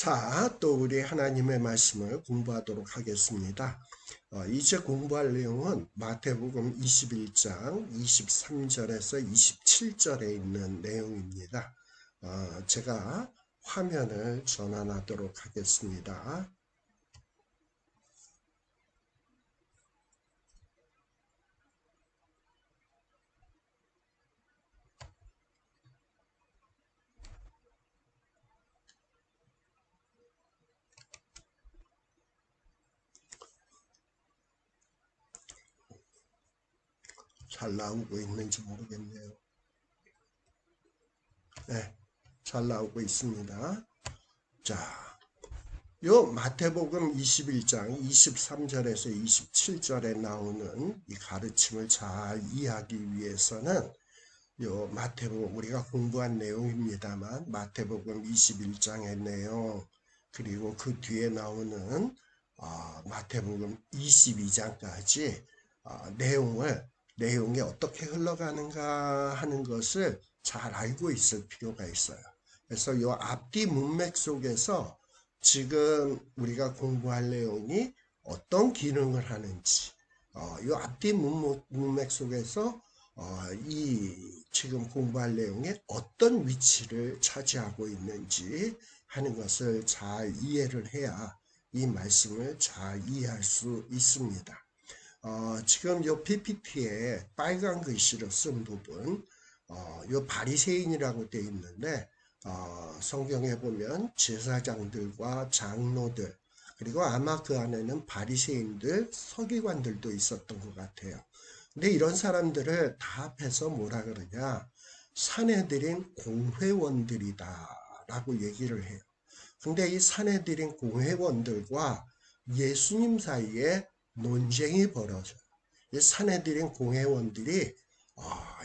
자, 또 우리 하나님의 말씀을 공부하도록 하겠습니다. 이제 공부할 내용은 마태복음 21장 23절에서 27절에 있는 내용입니다. 제가 화면을 전환하도록 하겠습니다. 잘 나오고 있는지 모르겠네요. 네, 잘 나오고 있습니다. 자, 요 마태복음 21장 23절에서 27절에 나오는 이 가르침을 잘 이해하기 위해서는 요 마태복음 우리가 공부한 내용입니다만 마태복음 21장의 내용 그리고 그 뒤에 나오는 마태복음 22장까지 내용이 어떻게 흘러가는가 하는 것을 잘 알고 있을 필요가 있어요. 그래서 요 앞뒤 문맥 속에서 지금 우리가 공부할 내용이 어떤 기능을 하는지 요 앞뒤 문맥 속에서 이 지금 공부할 내용에 어떤 위치를 차지하고 있는지 하는 것을 잘 이해를 해야 이 말씀을 잘 이해할 수 있습니다. 지금 요 PPT에 빨간 글씨로 쓴 부분, 요 바리새인이라고 되어 있는데, 성경에 보면 제사장들과 장로들, 그리고 아마 그 안에는 바리새인들, 서기관들도 있었던 것 같아요. 근데 이런 사람들을 다 합해서 뭐라 그러냐, 사내들인 공회원들이다 라고 얘기를 해요. 근데 이 사내들인 공회원들과 예수님 사이에 논쟁이 벌어져요. 이 사내들인 공회원들이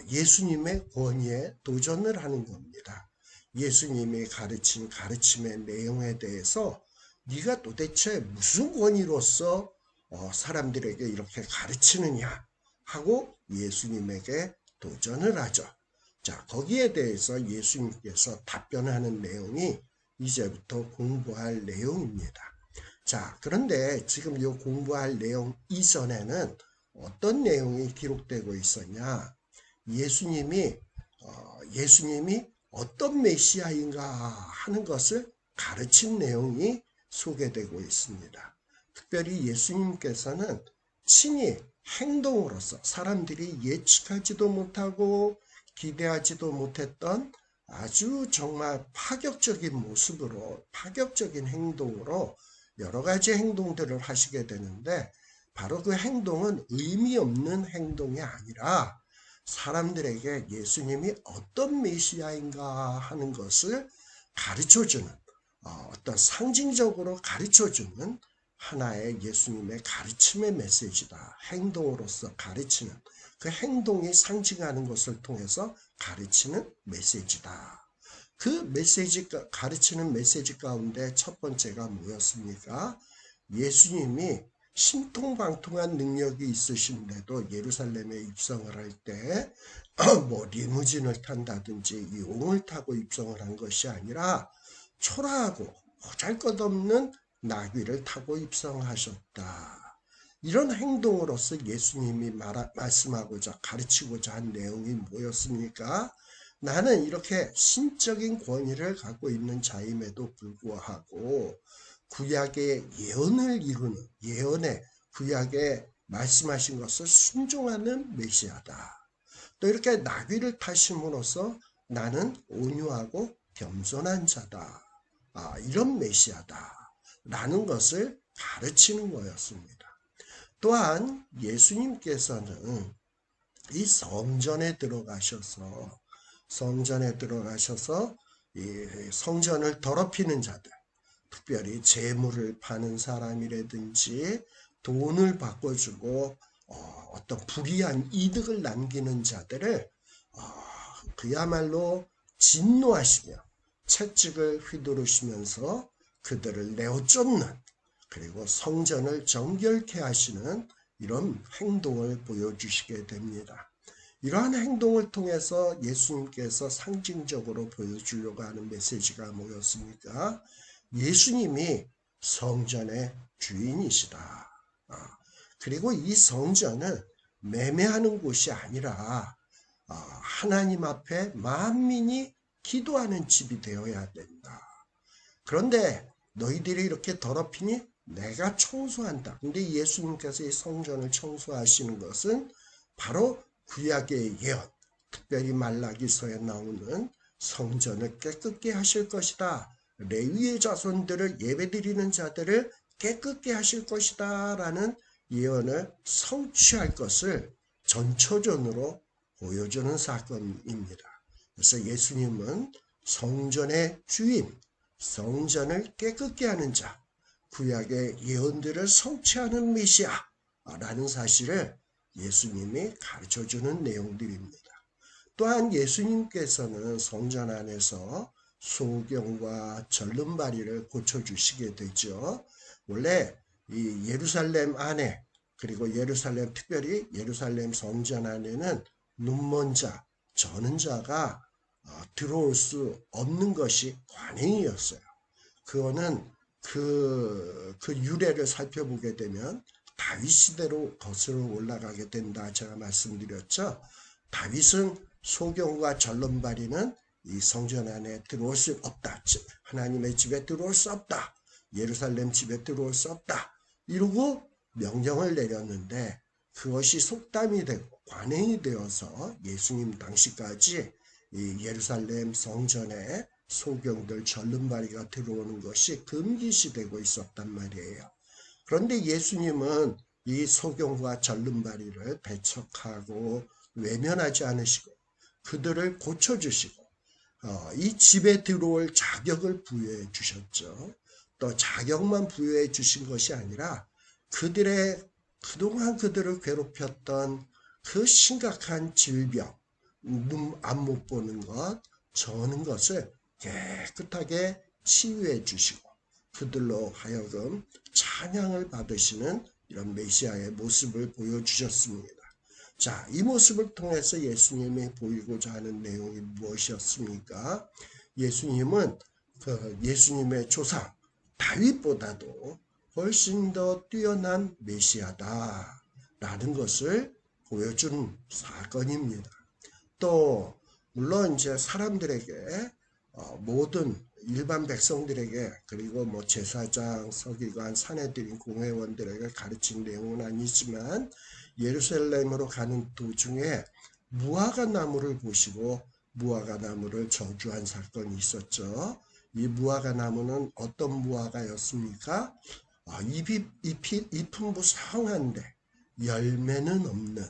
예수님의 권위에 도전을 하는 겁니다. 예수님이 가르친 가르침의 내용에 대해서 네가 도대체 무슨 권위로서 사람들에게 이렇게 가르치느냐 하고 예수님에게 도전을 하죠. 자, 거기에 대해서 예수님께서 답변하는 내용이 이제부터 공부할 내용입니다. 자, 그런데 지금 이 공부할 내용 이전에는 어떤 내용이 기록되고 있었냐? 예수님이 어떤 메시아인가 하는 것을 가르친 내용이 소개되고 있습니다. 특별히 예수님께서는 친히 행동으로서 사람들이 예측하지도 못하고 기대하지도 못했던 아주 정말 파격적인 모습으로 파격적인 행동으로 여러 가지 행동들을 하시게 되는데 바로 그 행동은 의미 없는 행동이 아니라 사람들에게 예수님이 어떤 메시아인가 하는 것을 가르쳐주는 어떤 상징적으로 가르쳐주는 하나의 예수님의 가르침의 메시지다. 행동으로서 가르치는 그 행동이 상징하는 것을 통해서 가르치는 메시지다. 그 메시지, 가르치는 메시지 가운데 첫 번째가 뭐였습니까? 예수님이 신통방통한 능력이 있으신데도 예루살렘에 입성을 할 때 뭐 리무진을 탄다든지 용을 타고 입성을 한 것이 아니라 초라하고 보잘것없는 나귀를 타고 입성하셨다. 이런 행동으로서 예수님이 말씀하고자 가르치고자 한 내용이 뭐였습니까? 나는 이렇게 신적인 권위를 갖고 있는 자임에도 불구하고 구약의 예언을 이루는 예언의 구약에 말씀하신 것을 순종하는 메시아다. 또 이렇게 나귀를 타심으로써 나는 온유하고 겸손한 자다. 이런 메시아다. 라는 것을 가르치는 거였습니다. 또한 예수님께서는 이 성전에 들어가셔서 이 성전을 더럽히는 자들, 특별히 재물을 파는 사람이라든지 돈을 바꿔주고 어떤 불이한 이득을 남기는 자들을 그야말로 진노하시며 채찍을 휘두르시면서 그들을 내어쫓는 그리고 성전을 정결케 하시는 이런 행동을 보여주시게 됩니다. 이러한 행동을 통해서 예수님께서 상징적으로 보여주려고 하는 메시지가 뭐였습니까? 예수님이 성전의 주인이시다. 그리고 이 성전은 매매하는 곳이 아니라 하나님 앞에 만민이 기도하는 집이 되어야 된다. 그런데 너희들이 이렇게 더럽히니 내가 청소한다. 근데 예수님께서 이 성전을 청소하시는 것은 바로 구약의 예언, 특별히 말라기서에 나오는 성전을 깨끗게 하실 것이다. 레위의 자손들을 예배드리는 자들을 깨끗게 하실 것이다 라는 예언을 성취할 것을 전초전으로 보여주는 사건입니다. 그래서 예수님은 성전의 주인, 성전을 깨끗게 하는 자, 구약의 예언들을 성취하는 메시아라는 사실을 예수님이 가르쳐주는 내용들입니다. 또한 예수님께서는 성전 안에서 소경과 절름발이를 고쳐주시게 되죠. 원래 이 예루살렘 안에, 그리고 예루살렘, 특별히 예루살렘 성전 안에는 눈먼 자, 저는 자가 들어올 수 없는 것이 관행이었어요. 그거는 그 유래를 살펴보게 되면 다윗 시대로 거슬러 올라가게 된다 제가 말씀드렸죠. 다윗은 소경과 절름발이는 이 성전 안에 들어올 수 없다. 하나님의 집에 들어올 수 없다. 예루살렘 집에 들어올 수 없다. 이러고 명령을 내렸는데 그것이 속담이 되고 관행이 되어서 예수님 당시까지 이 예루살렘 성전에 소경들 절름발이가 들어오는 것이 금기시되고 있었단 말이에요. 그런데 예수님은 이 소경과 절름발이를 배척하고 외면하지 않으시고 그들을 고쳐주시고 이 집에 들어올 자격을 부여해 주셨죠. 또 자격만 부여해 주신 것이 아니라 그동안 그들을 괴롭혔던 그 심각한 질병, 눈 안 못 보는 것, 저는 것을 깨끗하게 치유해 주시고 그들로 하여금 찬양을 받으시는 이런 메시아의 모습을 보여주셨습니다. 자, 이 모습을 통해서 예수님이 보이고자 하는 내용이 무엇이었습니까? 예수님은 예수님의 조상 다윗보다도 훨씬 더 뛰어난 메시아다 라는 것을 보여준 사건입니다. 또 물론 이제 사람들에게 모든 일반 백성들에게 그리고 뭐 제사장, 서기관, 사내들인 공회원들에게 가르친 내용은 아니지만 예루살렘으로 가는 도중에 무화과 나무를 보시고 무화과 나무를 저주한 사건이 있었죠. 이 무화과 나무는 어떤 무화과였습니까? 잎은 무성한데 열매는 없는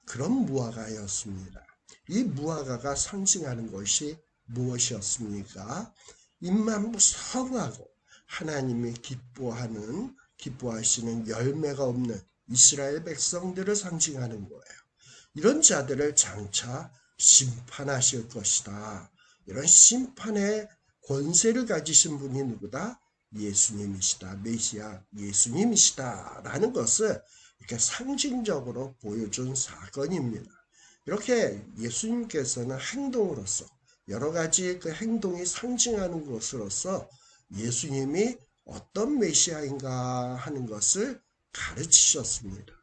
그런 무화과였습니다. 이 무화과가 상징하는 것이 무엇이었습니까? 잎만 무성하고 하나님이 기뻐하시는 열매가 없는 이스라엘 백성들을 상징하는 거예요. 이런 자들을 장차 심판하실 것이다. 이런 심판의 권세를 가지신 분이 누구다? 예수님이시다. 메시아 예수님이시다. 라는 것을 이렇게 상징적으로 보여준 사건입니다. 이렇게 예수님께서는 행동으로서 여러 가지 그 행동이 상징하는 것으로서 예수님이 어떤 메시아인가 하는 것을 가르치셨습니다.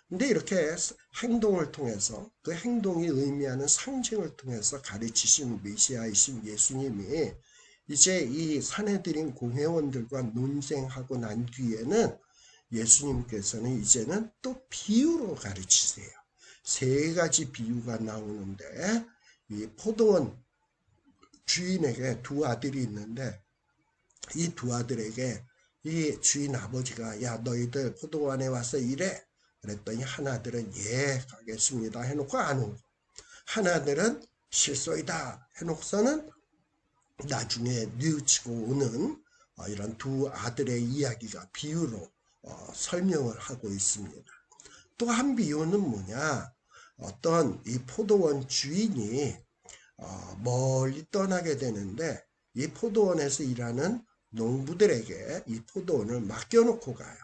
근데 이렇게 행동을 통해서 그 행동이 의미하는 상징을 통해서 가르치신 메시아이신 예수님이 이제 이 사내들인 공회원들과 논쟁하고 난 뒤에는 예수님께서는 이제는 또 비유로 가르치세요. 세 가지 비유가 나오는데 이 포도원 주인에게 두 아들이 있는데 이 두 아들에게 이 주인 아버지가 야 너희들 포도원에 와서 일해 그랬더니 하나들은 예 가겠습니다 해놓고 안 오고 하나들은 실소이다 해놓고서는 나중에 뉘우치고 오는 이런 두 아들의 이야기가 비유로 설명을 하고 있습니다. 또 한 비유는 뭐냐? 어떤 이 포도원 주인이 멀리 떠나게 되는데 이 포도원에서 일하는 농부들에게 이 포도원을 맡겨놓고 가요.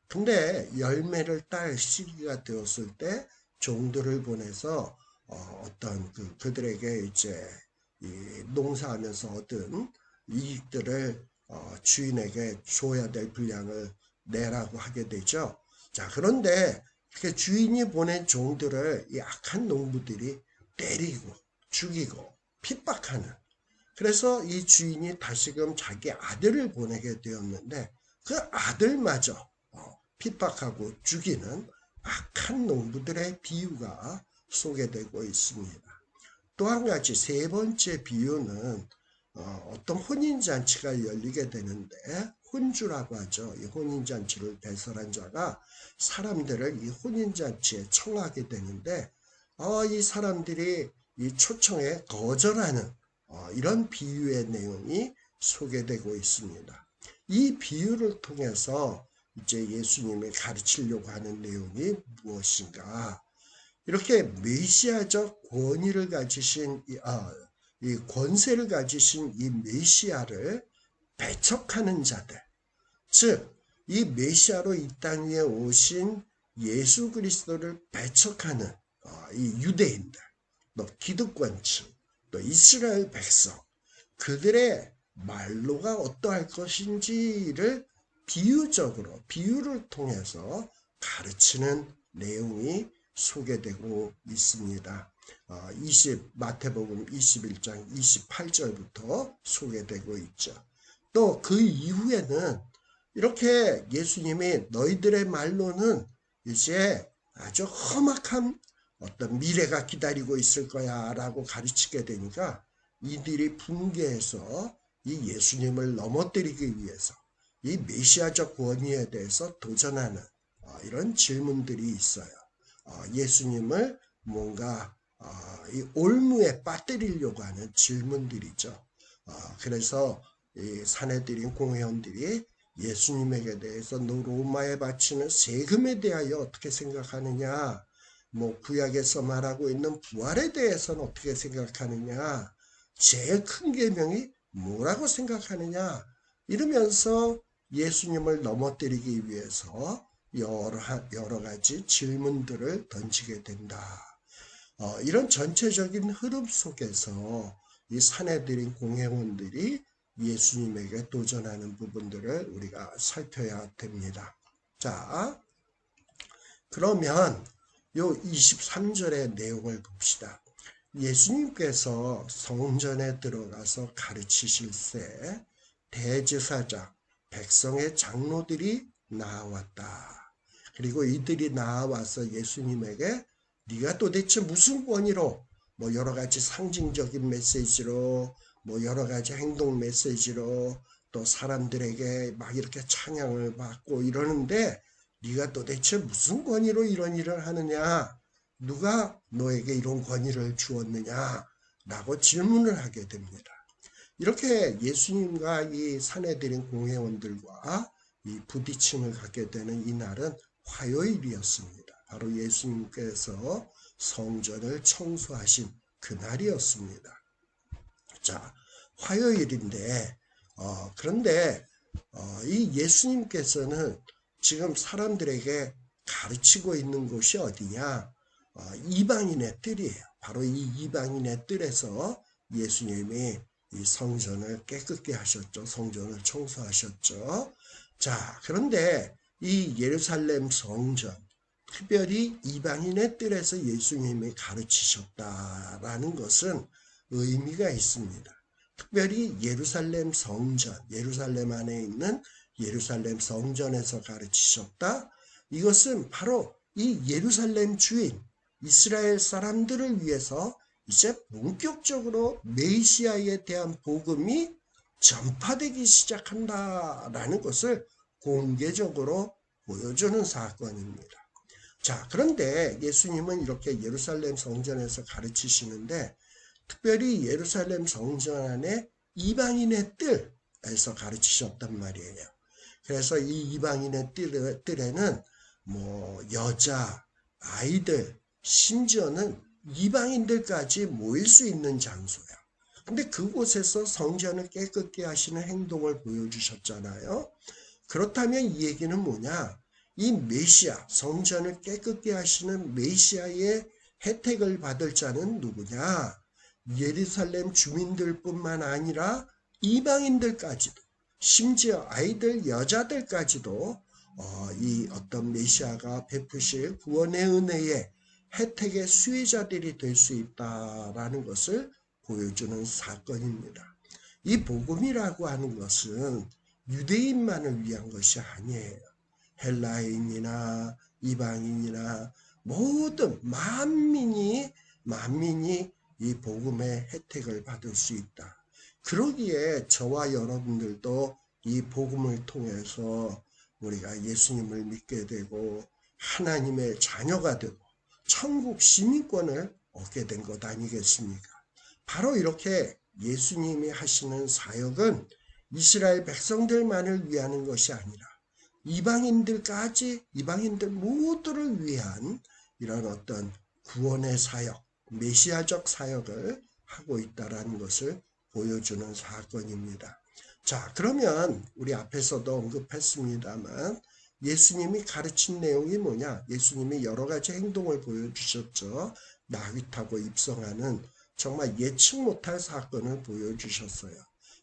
근데 열매를 딸 시기가 되었을 때 종들을 보내서 어떤 그들에게 이제 이 농사하면서 얻은 이익들을 주인에게 줘야 될 분량을 내라고 하게 되죠. 자, 그런데 이렇게 주인이 보낸 종들을 이 악한 농부들이 때리고 죽이고 핍박하는, 그래서 이 주인이 다시금 자기 아들을 보내게 되었는데 그 아들마저 핍박하고 죽이는 악한 농부들의 비유가 소개되고 있습니다. 또 한 가지 세 번째 비유는 어떤 혼인잔치가 열리게 되는데 혼주라고 하죠. 이 혼인잔치를 배설한 자가 사람들을 이 혼인잔치에 청하게 되는데 이 사람들이 이 초청에 거절하는 이런 비유의 내용이 소개되고 있습니다. 이 비유를 통해서 이제 예수님이 가르치려고 하는 내용이 무엇인가? 이렇게 메시아적 권위를 가지신 이 권세를 가지신 이 메시아를 배척하는 자들, 즉 이 메시아로 이 땅 위에 오신 예수 그리스도를 배척하는 이 유대인들, 또 기득권층, 또 이스라엘 백성, 그들의 말로가 어떠할 것인지를 비유적으로 비유를 통해서 가르치는 내용이 소개되고 있습니다. 마태복음 21장 28절부터 소개되고 있죠. 또 그 이후에는 이렇게 예수님이 너희들의 말로는 이제 아주 험악한 어떤 미래가 기다리고 있을 거야 라고 가르치게 되니까 이들이 분개해서 이 예수님을 넘어뜨리기 위해서 이 메시아적 권위에 대해서 도전하는 이런 질문들이 있어요. 예수님을 뭔가 이 올무에 빠뜨리려고 하는 질문들이죠. 그래서 이 사내들인 공회원들이 예수님에게 대해서 너 로마에 바치는 세금에 대하여 어떻게 생각하느냐, 뭐 구약에서 말하고 있는 부활에 대해서는 어떻게 생각하느냐, 제일 큰 계명이 뭐라고 생각하느냐, 이러면서 예수님을 넘어뜨리기 위해서 여러 가지 질문들을 던지게 된다. 이런 전체적인 흐름 속에서 이 사내들인 공회원들이 예수님에게 도전하는 부분들을 우리가 살펴야 됩니다. 자, 그러면 요 23절의 내용을 봅시다. 예수님께서 성전에 들어가서 가르치실새 대제사장, 백성의 장로들이 나왔다. 그리고 이들이 나와서 예수님에게 네가 도대체 무슨 권위로, 뭐 여러 가지 상징적인 메시지로, 뭐 여러 가지 행동 메시지로 또 사람들에게 막 이렇게 찬양을 받고 이러는데 네가 도대체 무슨 권위로 이런 일을 하느냐? 누가 너에게 이런 권위를 주었느냐? 라고 질문을 하게 됩니다. 이렇게 예수님과 이 사내들인 공회원들과 이 부딪힘을 갖게 되는 이날은 화요일이었습니다. 바로 예수님께서 성전을 청소하신 그날이었습니다. 자, 화요일인데 그런데 이 예수님께서는 지금 사람들에게 가르치고 있는 곳이 어디냐? 이방인의 뜰이에요. 바로 이 이방인의 뜰에서 예수님이 이 성전을 깨끗게 하셨죠. 성전을 청소하셨죠. 자, 그런데 이 예루살렘 성전, 특별히 이방인의 뜰에서 예수님이 가르치셨다라는 것은 의미가 있습니다. 특별히 예루살렘 성전, 예루살렘 안에 있는 예루살렘 성전에서 가르치셨다. 이것은 바로 이 예루살렘 주인, 이스라엘 사람들을 위해서 이제 본격적으로 메시아에 대한 복음이 전파되기 시작한다라는 것을 공개적으로 보여주는 사건입니다. 자, 그런데 예수님은 이렇게 예루살렘 성전에서 가르치시는데 특별히 예루살렘 성전 안에 이방인의 뜰에서 가르치셨단 말이에요. 그래서 이 이방인의 뜰에는 뭐 여자, 아이들, 심지어는 이방인들까지 모일 수 있는 장소야. 근데 그곳에서 성전을 깨끗게 하시는 행동을 보여주셨잖아요. 그렇다면 이 얘기는 뭐냐? 이 메시아, 성전을 깨끗게 하시는 메시아의 혜택을 받을 자는 누구냐? 예루살렘 주민들뿐만 아니라 이방인들까지도, 심지어 아이들, 여자들까지도 이 어떤 메시아가 베푸실 구원의 은혜의 혜택의 수혜자들이 될 수 있다라는 것을 보여주는 사건입니다. 이 복음이라고 하는 것은 유대인만을 위한 것이 아니에요. 헬라인이나 이방인이나 모든 만민이 이 복음의 혜택을 받을 수 있다. 그러기에 저와 여러분들도 이 복음을 통해서 우리가 예수님을 믿게 되고 하나님의 자녀가 되고 천국 시민권을 얻게 된 것 아니겠습니까? 바로 이렇게 예수님이 하시는 사역은 이스라엘 백성들만을 위하는 것이 아니라 이방인들까지, 이방인들 모두를 위한 이런 어떤 구원의 사역, 메시아적 사역을 하고 있다는 것을 보여주는 사건입니다. 자, 그러면 우리 앞에서도 언급했습니다만 예수님이 가르친 내용이 뭐냐? 예수님이 여러 가지 행동을 보여주셨죠. 나귀 타고 입성하는 정말 예측 못할 사건을 보여주셨어요.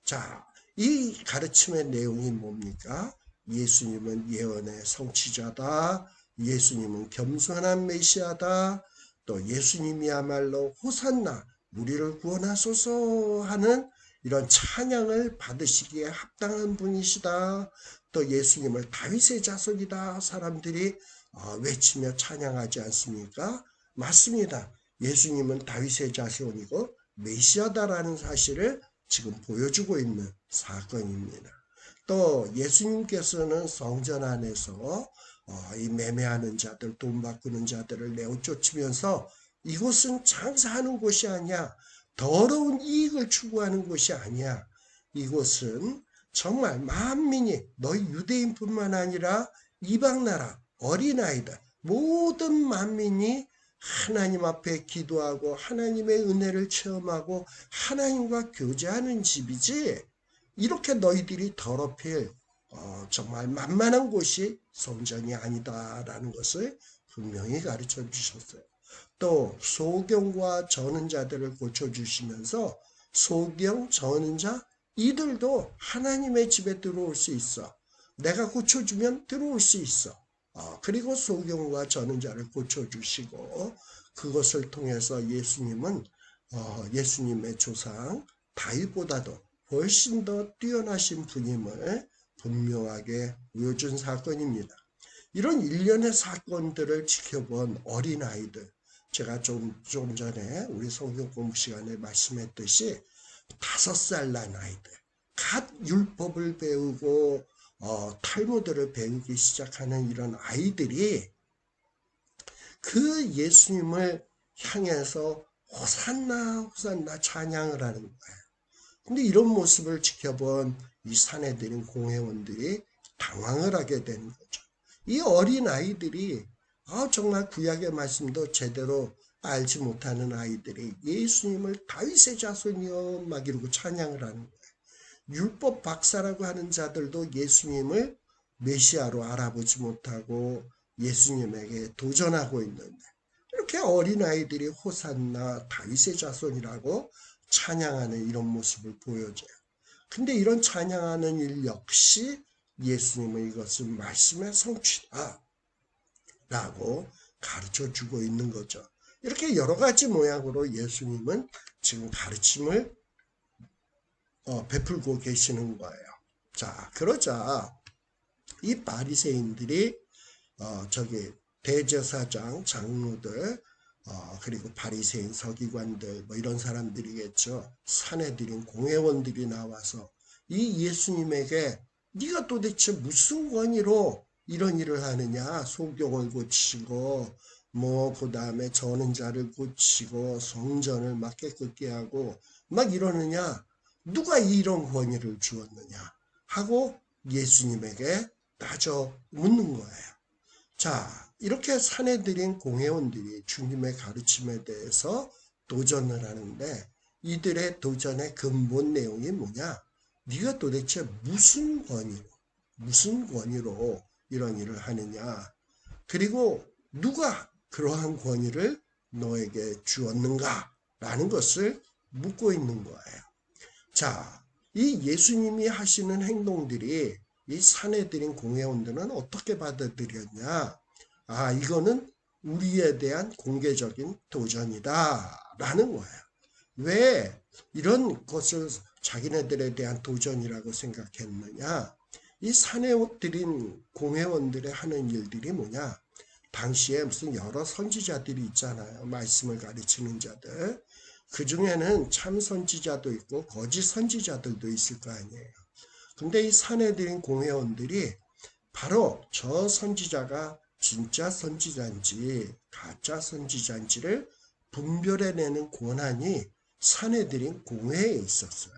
자, 이 가르침의 내용이 뭡니까? 예수님은 예언의 성취자다. 예수님은 겸손한 메시아다. 또 예수님이야말로 호산나 우리를 구원하소서 하는 이런 찬양을 받으시기에 합당한 분이시다. 또 예수님을 다윗의 자손이다 사람들이 외치며 찬양하지 않습니까? 맞습니다. 예수님은 다윗의 자손이고 메시아다라는 사실을 지금 보여주고 있는 사건입니다. 또 예수님께서는 성전 안에서 이 매매하는 자들, 돈 바꾸는 자들을 내어 쫓으면서 이곳은 장사하는 곳이 아니야. 더러운 이익을 추구하는 곳이 아니야. 이곳은 정말 만민이 너희 유대인뿐만 아니라 이방나라 어린아이들 모든 만민이 하나님 앞에 기도하고 하나님의 은혜를 체험하고 하나님과 교제하는 집이지 이렇게 너희들이 더럽힐 정말 만만한 곳이 성전이 아니다라는 것을 분명히 가르쳐 주셨어요. 또 소경과 저는 자들을 고쳐주시면서 소경, 저는 자 이들도 하나님의 집에 들어올 수 있어. 내가 고쳐주면 들어올 수 있어. 그리고 소경과 저는 자를 고쳐주시고 그것을 통해서 예수님은 예수님의 조상 다윗보다도 훨씬 더 뛰어나신 분임을 분명하게 보여준 사건입니다. 이런 일련의 사건들을 지켜본 어린아이들, 제가 좀 전에 우리 성경 공부 시간에 말씀했듯이 5살 난 아이들, 갓 율법을 배우고 탈무드를 배우기 시작하는 이런 아이들이 그 예수님을 향해서 호산나 호산나 찬양을 하는 거예요. 근데 이런 모습을 지켜본 이 사내들인 공회원들이 당황을 하게 되는 거죠. 이 어린 아이들이 정말 구약의 말씀도 제대로 알지 못하는 아이들이 예수님을 다윗의 자손이여 막 이러고 찬양을 하는 거예요. 율법 박사라고 하는 자들도 예수님을 메시아로 알아보지 못하고 예수님에게 도전하고 있는데 이렇게 어린아이들이 호산나 다윗의 자손이라고 찬양하는 이런 모습을 보여줘요. 근데 이런 찬양하는 일 역시 예수님은 이것은 말씀의 성취다 라고 가르쳐주고 있는 거죠. 이렇게 여러 가지 모양으로 예수님은 지금 가르침을 베풀고 계시는 거예요. 자, 그러자 이 바리새인들이 대제사장, 장로들, 그리고 바리새인, 서기관들 뭐 이런 사람들이겠죠. 사내들인 공회원들이 나와서 이 예수님에게 네가 도대체 무슨 권위로 이런 일을 하느냐? 소경을 고치고 그 다음에 저는 자를 고치고 성전을 막 깨끗게 하고 막 이러느냐? 누가 이런 권위를 주었느냐? 하고 예수님에게 따져 묻는 거예요. 자, 이렇게 사내들인 공회원들이 주님의 가르침에 대해서 도전을 하는데 이들의 도전의 근본 내용이 뭐냐? 네가 도대체 무슨 권위로 이런 일을 하느냐? 그리고 누가 그러한 권위를 너에게 주었는가? 라는 것을 묻고 있는 거예요. 자, 이 예수님이 하시는 행동들이 이 사내들인 공회원들은 어떻게 받아들였냐? 아, 이거는 우리에 대한 공개적인 도전이다 라는 거예요. 왜 이런 것을 자기네들에 대한 도전이라고 생각했느냐? 이 사내들인 공회원들의 하는 일들이 뭐냐? 당시에 무슨 여러 선지자들이 있잖아요. 말씀을 가르치는 자들. 그 중에는 참 선지자도 있고 거짓 선지자들도 있을 거 아니에요. 근데 이 사내들인 공회원들이 바로 저 선지자가 진짜 선지자인지 가짜 선지자인지를 분별해내는 권한이 사내들인 공회에 있었어요.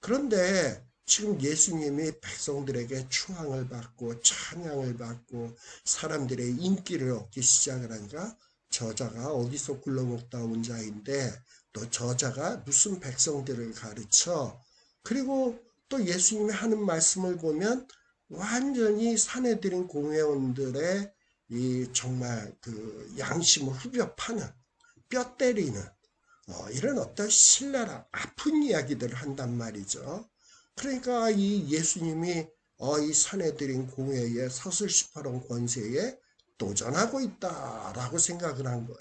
그런데 지금 예수님이 백성들에게 추앙을 받고 찬양을 받고 사람들의 인기를 얻기 시작을 하니까 저자가 어디서 굴러먹다 온 자인데 또 저자가 무슨 백성들을 가르쳐, 그리고 또 예수님이 하는 말씀을 보면 완전히 사내들인 공회원들의 이 정말 그 양심을 후벼 파는, 뼈 때리는 이런 어떤 신랄한 아픈 이야기들을 한단 말이죠. 그러니까 이 예수님이 이 사내들인 공회의 서슬시퍼런 권세에 도전하고 있다라고 생각을 한 거예요.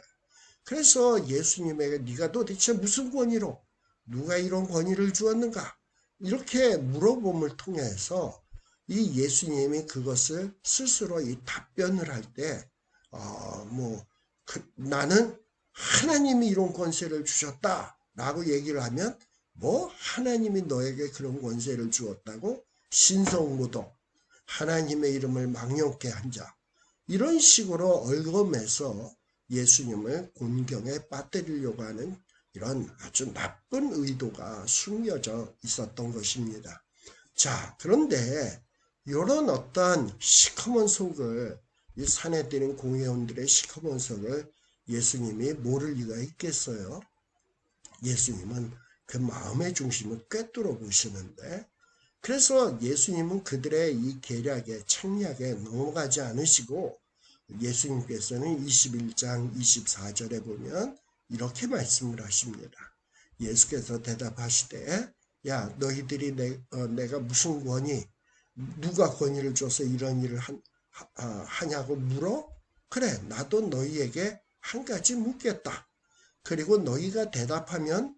그래서 예수님에게 네가 도대체 무슨 권위로, 누가 이런 권위를 주었는가? 이렇게 물어봄을 통해서 이 예수님이 그것을 스스로 이 답변을 할 때, 나는 하나님이 이런 권세를 주셨다라고 얘기를 하면, 뭐 하나님이 너에게 그런 권세를 주었다고? 신성모독, 하나님의 이름을 망령케 한 자, 이런 식으로 얽어매서 예수님을 곤경에 빠뜨리려고 하는 이런 아주 나쁜 의도가 숨겨져 있었던 것입니다. 자, 그런데 이런 어떤 시커먼 속을, 이 사내들인 공회원들의 시커먼 속을 예수님이 모를 리가 있겠어요? 예수님은 그 마음의 중심을 꿰뚫어 보시는데, 그래서 예수님은 그들의 이 계략에 책략에 넘어가지 않으시고 예수님께서는 21장 24절에 보면 이렇게 말씀을 하십니다. 예수께서 대답하시되 야 너희들이 내가 무슨 권위, 누가 권위를 줘서 이런 일을 하냐고 물어? 그래, 나도 너희에게 한 가지 묻겠다. 그리고 너희가 대답하면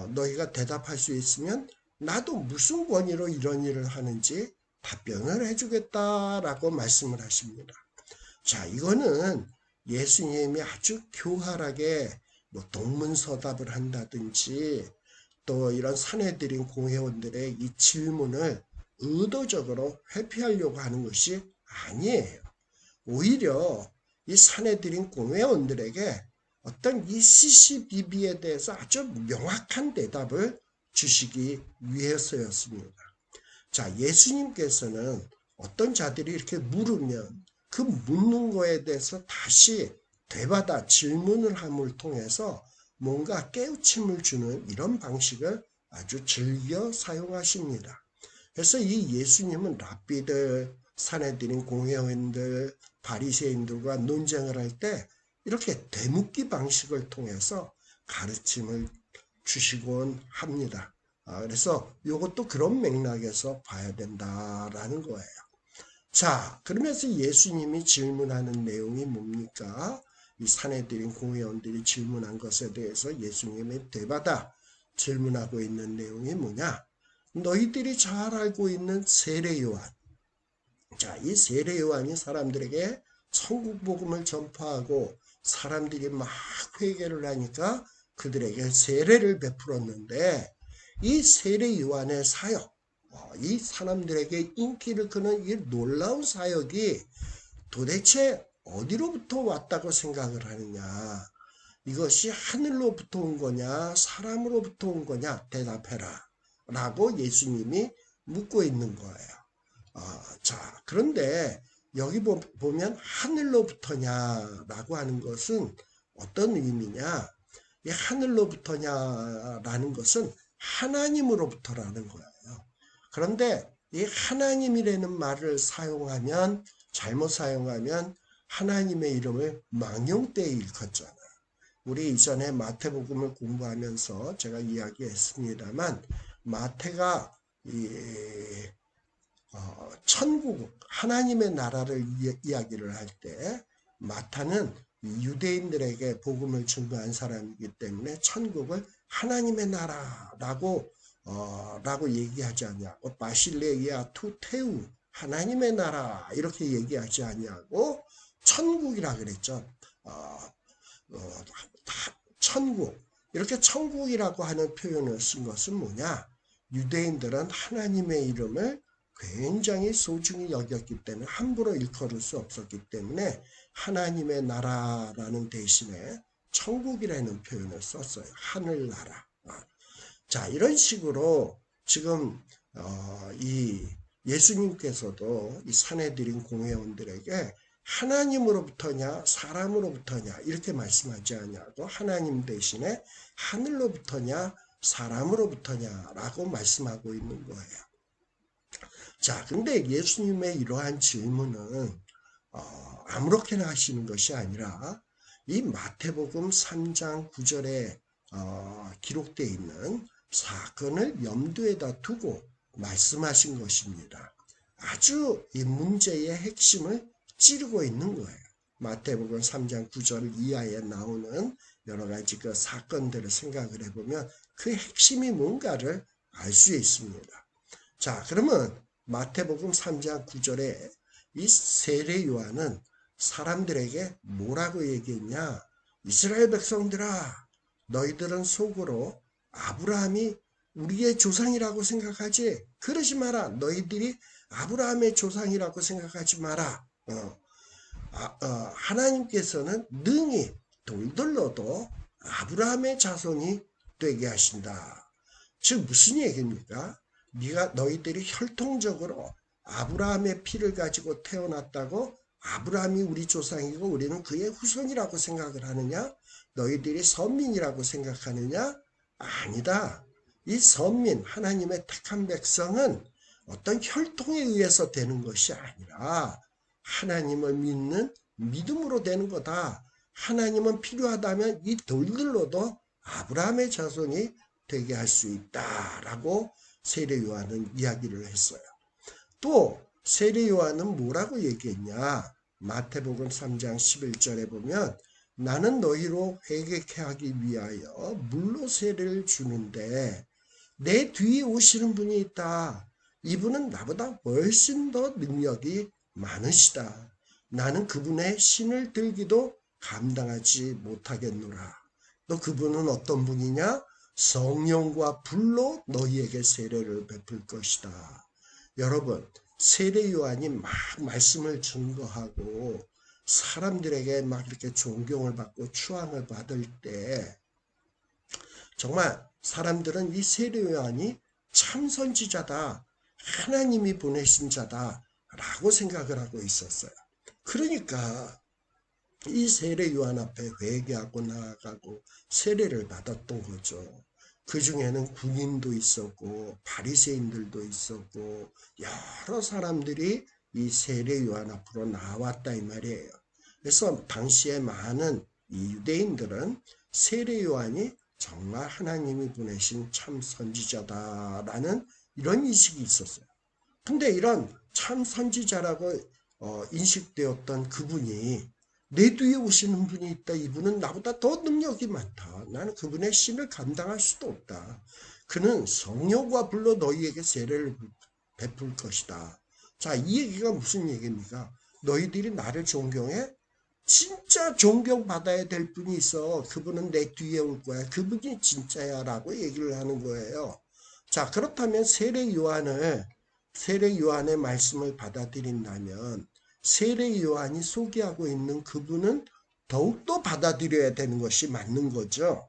너희가 대답할 수 있으면 나도 무슨 권위로 이런 일을 하는지 답변을 해주겠다라고 말씀을 하십니다. 자, 이거는 예수님이 아주 교활하게 뭐 동문서답을 한다든지 또 이런 사내들인 공회원들의 이 질문을 의도적으로 회피하려고 하는 것이 아니에요. 오히려 이 사내들인 공회원들에게 어떤 이 시시비비에 대해서 아주 명확한 대답을 주시기 위해서였습니다. 자, 예수님께서는 어떤 자들이 이렇게 물으면 그 묻는 거에 대해서 다시 되받아 질문을 함을 통해서 뭔가 깨우침을 주는 이런 방식을 아주 즐겨 사용하십니다. 그래서 이 예수님은 랍비들, 사내들인 공회원들, 바리새인들과 논쟁을 할 때 이렇게 되묻기 방식을 통해서 가르침을 주시곤 합니다. 그래서 이것도 그런 맥락에서 봐야 된다라는 거예요. 자, 그러면서 예수님이 질문하는 내용이 뭡니까? 이 사내들인 공회원들이 질문한 것에 대해서 예수님이 되받아 질문하고 있는 내용이 뭐냐? 너희들이 잘 알고 있는 세례 요한. 자, 이 세례 요한이 사람들에게 천국 복음을 전파하고 사람들이 막 회개를 하니까 그들에게 세례를 베풀었는데, 이 세례 요한의 사역, 이 사람들에게 인기를 끄는 이 놀라운 사역이 도대체 어디로부터 왔다고 생각을 하느냐? 이것이 하늘로부터 온 거냐, 사람으로부터 온 거냐? 대답해라 라고 예수님이 묻고 있는 거예요. 자, 그런데 여기 보면 하늘로부터냐라고 하는 것은 어떤 의미냐? 이 하늘로부터냐라는 것은 하나님으로부터라는 거예요. 그런데 이 하나님이라는 말을 사용하면, 잘못 사용하면 하나님의 이름을 망령되이 일컫잖아. 우리 이전에 마태복음을 공부하면서 제가 이야기했습니다만 마태가 천국 하나님의 나라를 이야기를 할 때 마태는 유대인들에게 복음을 증거한 사람이기 때문에 천국을 하나님의 나라라고 얘기하지 않냐고 바실레이아 투테우 하나님의 나라 이렇게 얘기하지 않냐고 천국이라 그랬죠. 천국 이렇게 천국이라고 하는 표현을 쓴 것은 뭐냐? 유대인들은 하나님의 이름을 굉장히 소중히 여겼기 때문에 함부로 일컬을 수 없었기 때문에 하나님의 나라라는 대신에 천국이라는 표현을 썼어요. 하늘나라. 자, 이런 식으로 지금 이 예수님께서도 이 산해드린 공회원들에게 하나님으로부터냐 사람으로부터냐 이렇게 말씀하지 않냐고 하나님 대신에 하늘로부터냐 사람으로부터냐라고 말씀하고 있는 거예요. 자, 근데 예수님의 이러한 질문은 아무렇게나 하시는 것이 아니라 이 마태복음 3장 9절에 기록되어 있는 사건을 염두에다 두고 말씀하신 것입니다. 아주 이 문제의 핵심을 찌르고 있는 거예요. 마태복음 3장 9절 이하에 나오는 여러 가지 그 사건들을 생각을 해보면 그 핵심이 뭔가를 알 수 있습니다. 자, 그러면 마태복음 3장 9절에 이 세례 요한은 사람들에게 뭐라고 얘기했냐? 이스라엘 백성들아, 너희들은 속으로 아브라함이 우리의 조상이라고 생각하지? 그러지 마라. 너희들이 아브라함의 조상이라고 생각하지 마라. 하나님께서는 능히 돌들로도 아브라함의 자손이 되게 하신다. 즉 무슨 얘기입니까? 너희들이 혈통적으로 아브라함의 피를 가지고 태어났다고 아브라함이 우리 조상이고 우리는 그의 후손이라고 생각을 하느냐? 너희들이 선민이라고 생각하느냐? 아니다. 이 선민, 하나님의 택한 백성은 어떤 혈통에 의해서 되는 것이 아니라 하나님을 믿는 믿음으로 되는 거다. 하나님은 필요하다면 이 돌들로도 아브라함의 자손이 되게 할 수 있다라고 세례 요한은 이야기를 했어요. 또 세례 요한은 뭐라고 얘기했냐? 마태복음 3장 11절에 보면 나는 너희로 회개케 하기 위하여 물로 세례를 주는데 내 뒤에 오시는 분이 있다. 이분은 나보다 훨씬 더 능력이 많으시다. 나는 그분의 신을 들기도 감당하지 못하겠노라. 또 그분은 어떤 분이냐? 성령과 불로 너희에게 세례를 베풀 것이다. 여러분, 세례 요한이 막 말씀을 증거하고 사람들에게 막 이렇게 존경을 받고 추앙을 받을 때 정말 사람들은 이 세례 요한이 참 선지자다. 하나님이 보내신 자다. 라고 생각을 하고 있었어요. 그러니까 이 세례 요한 앞에 회개하고 나아가고 세례를 받았던 거죠. 그 중에는 군인도 있었고 바리새인들도 있었고 여러 사람들이 이 세례 요한 앞으로 나왔다 이 말이에요. 그래서 당시에 많은 이 유대인들은 세례 요한이 정말 하나님이 보내신 참 선지자다라는 이런 인식이 있었어요. 근데 이런 참 선지자라고 인식되었던 그분이 내 뒤에 오시는 분이 있다. 이분은 나보다 더 능력이 많다. 나는 그분의 신을 감당할 수도 없다. 그는 성령과 불로 너희에게 세례를 베풀 것이다. 자, 이 얘기가 무슨 얘기입니까? 너희들이 나를 존경해? 진짜 존경받아야 될 분이 있어. 그분은 내 뒤에 올 거야. 그분이 진짜야 라고 얘기를 하는 거예요. 자, 그렇다면 세례 요한의 말씀을 받아들인다면 세례 요한이 소개하고 있는 그분은 더욱더 받아들여야 되는 것이 맞는 거죠.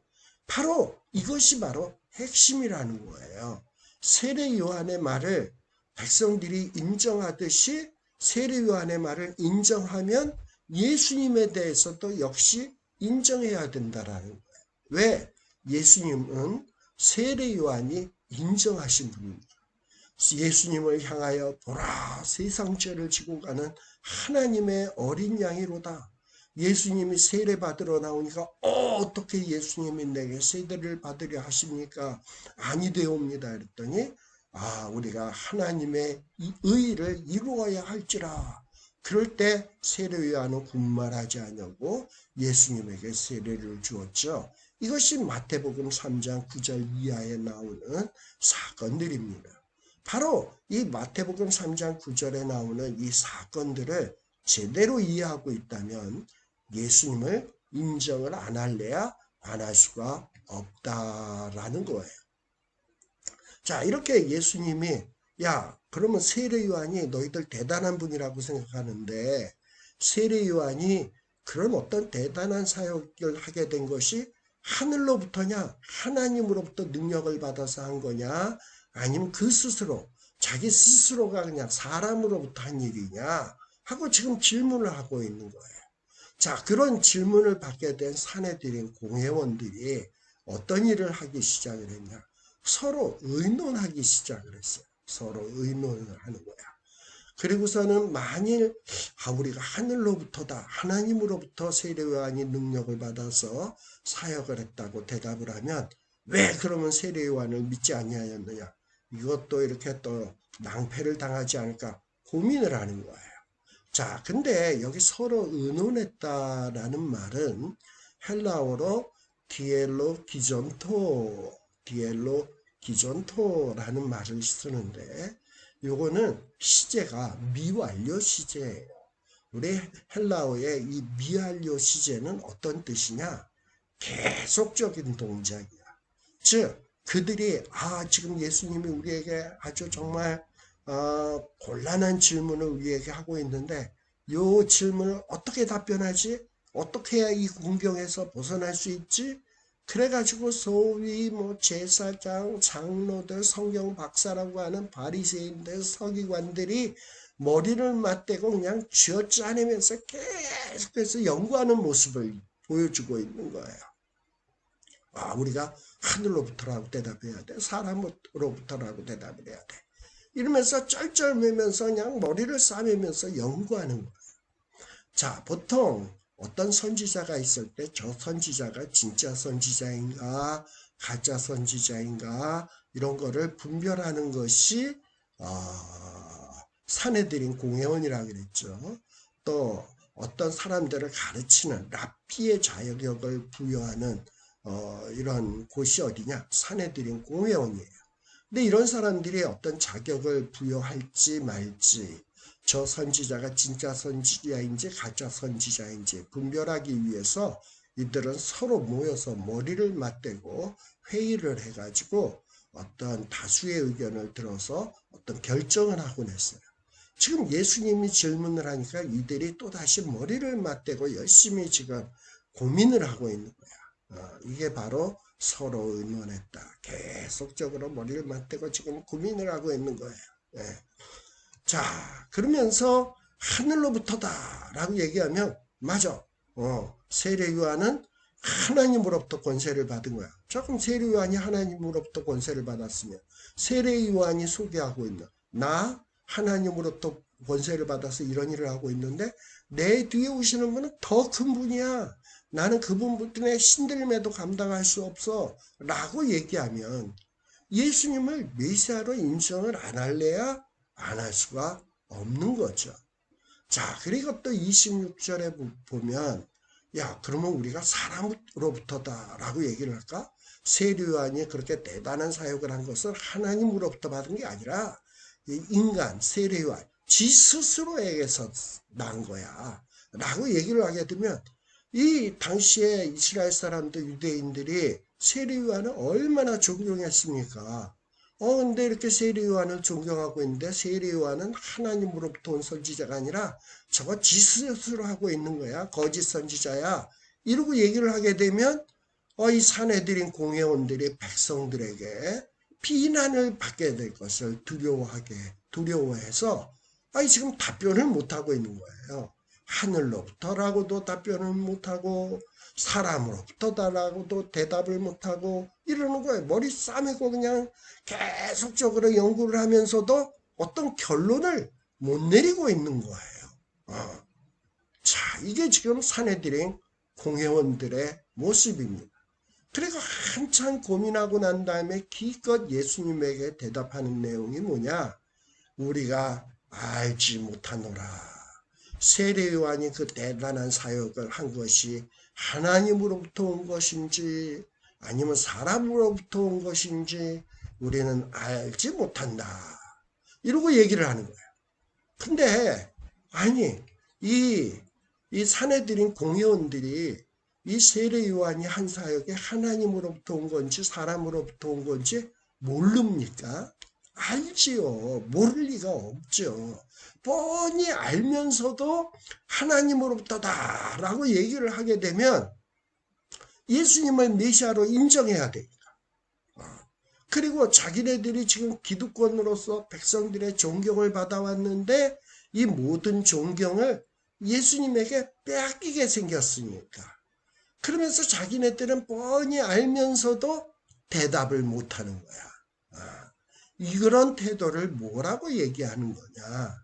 이것이 바로 핵심이라는 거예요. 세례 요한의 말을 백성들이 인정하듯이 세례 요한의 말을 인정하면 예수님에 대해서도 역시 인정해야 된다라는 거예요. 왜? 예수님은 세례 요한이 인정하신 분입니다. 예수님을 향하여 보라 세상 죄를 지고 가는 하나님의 어린 양이로다. 예수님이 세례 받으러 나오니까 어떻게 예수님이 내게 세례를 받으려 하십니까? 아니되옵니다. 그랬더니 우리가 하나님의 이 의를 이루어야 할지라. 그럴 때 세례 요한은 군말하지 않냐고 예수님에게 세례를 주었죠. 이것이 마태복음 3장 9절 이하에 나오는 사건들입니다. 바로 이 마태복음 3장 9절에 나오는 이 사건들을 제대로 이해하고 있다면 예수님을 인정을 안 할래야 안 할 수가 없다라는 거예요. 자, 이렇게 예수님이 그러면 세례 요한이 너희들 대단한 분이라고 생각하는데 세례 요한이 그런 어떤 대단한 사역을 하게 된 것이 하늘로부터냐 하나님으로부터 능력을 받아서 한 거냐 아니면 그 스스로 자기 스스로가 그냥 사람으로부터 한 일이냐 하고 지금 질문을 하고 있는 거예요. 자, 그런 질문을 받게 된 사내들인 공회원들이 어떤 일을 하기 시작을 했냐. 서로 의논하기 시작을 했어요. 서로 의논을 하는 거야. 그리고서는 만일 우리가 하늘로부터다. 하나님으로부터 세례 요한이 능력을 받아서 사역을 했다고 대답을 하면 왜 그러면 세례 요한을 믿지 아니하였느냐. 이것도 이렇게 또 낭패를 당하지 않을까 고민을 하는 거예요. 자, 근데 여기 서로 의논했다라는 말은 헬라어로 디엘로 기존토라는 말을 쓰는데 요거는 시제가 미완료 시제예요. 우리 헬라어의 이 미완료 시제는 어떤 뜻이냐? 계속적인 동작이야. 즉 그들이 지금 예수님이 우리에게 아주 정말 곤란한 질문을 우리에게 하고 있는데 이 질문을 어떻게 답변하지? 어떻게 해야 이 궁경에서 벗어날 수 있지? 그래가지고 소위 제사장, 장로들, 성경 박사라고 하는 바리새인들, 서기관들이 머리를 맞대고 그냥 쥐어짜내면서 계속해서 연구하는 모습을 보여주고 있는 거예요. 우리가 하늘로부터라고 대답해야 돼. 사람으로부터라고 대답을 해야 돼. 이러면서 쩔쩔매면서 그냥 머리를 싸매면서 연구하는 거예요. 자, 보통 어떤 선지자가 있을 때 저 선지자가 진짜 선지자인가 가짜 선지자인가 이런 거를 분별하는 것이 사내들인 공회원이라고 그랬죠. 또 어떤 사람들을 가르치는 랍비의 자격을 부여하는 이런 곳이 어디냐? 사내들인 공회원이에요. 근데 이런 사람들이 어떤 자격을 부여할지 말지 저 선지자가 진짜 선지자인지 가짜 선지자인지 분별하기 위해서 이들은 서로 모여서 머리를 맞대고 회의를 해가지고 어떤 다수의 의견을 들어서 어떤 결정을 하곤 했어요. 지금 예수님이 질문을 하니까 이들이 또다시 머리를 맞대고 열심히 지금 고민을 하고 있는 거야. 이게 바로 서로 의논했다. 계속적으로 머리를 맞대고 지금 고민을 하고 있는 거예요. 네. 자, 그러면서 하늘로부터다 라고 얘기하면 맞아. 세례 요한은 하나님으로부터 권세를 받은 거야. 조금 세례 요한이 하나님으로부터 권세를 받았으면 세례 요한이 소개하고 있는 나 하나님으로부터 권세를 받아서 이런 일을 하고 있는데 내 뒤에 오시는 분은 더 큰 분이야. 나는 그분의 신들매도 감당할 수 없어 라고 얘기하면 예수님을 메시아로 인정을 안 할래야 안 할 수가 없는 거죠. 자, 그리고 또 26절에 보면 그러면 우리가 사람으로부터다 라고 얘기를 할까? 세례 요한이 그렇게 대단한 사역을 한 것은 하나님으로부터 받은 게 아니라 인간 세례 요한 지 스스로에게서 난 거야 라고 얘기를 하게 되면 이 당시에 이스라엘 사람들 유대인들이 세례 요한을 얼마나 존경했습니까? 근데 이렇게 세례 요한을 존경하고 있는데 세례 요한은 하나님으로부터 온 선지자가 아니라 저거 지 스스로 하고 있는 거야. 거짓 선지자야. 이러고 얘기를 하게 되면 이 사내들인 공회원들이 백성들에게 비난을 받게 될 것을 두려워해서 지금 답변을 못하고 있는 거예요. 하늘로부터라고도 답변을 못하고 사람으로부터다라고도 대답을 못하고 이러는 거예요. 머리 싸매고 그냥 계속적으로 연구를 하면서도 어떤 결론을 못 내리고 있는 거예요. 자, 이게 지금 사내들인 공회원들의 모습입니다. 그리고 한참 고민하고 난 다음에 기껏 예수님에게 대답하는 내용이 뭐냐? 우리가 알지 못하노라. 세례 요한이 그 대단한 사역을 한 것이 하나님으로부터 온 것인지 아니면 사람으로부터 온 것인지 우리는 알지 못한다. 이러고 얘기를 하는 거예요. 근데 아니 이 사내들인 공회원들이 이 세례 요한이 한 사역이 하나님으로부터 온 건지 사람으로부터 온 건지 모릅니까? 알지요. 모를 리가 없죠. 뻔히 알면서도 하나님으로부터다라고 얘기를 하게 되면 예수님을 메시아로 인정해야 되니까. 그리고 자기네들이 지금 기득권으로서 백성들의 존경을 받아왔는데 이 모든 존경을 예수님에게 빼앗기게 생겼으니까. 그러면서 자기네들은 뻔히 알면서도 대답을 못하는 거야. 이런 태도를 뭐라고 얘기하는 거냐?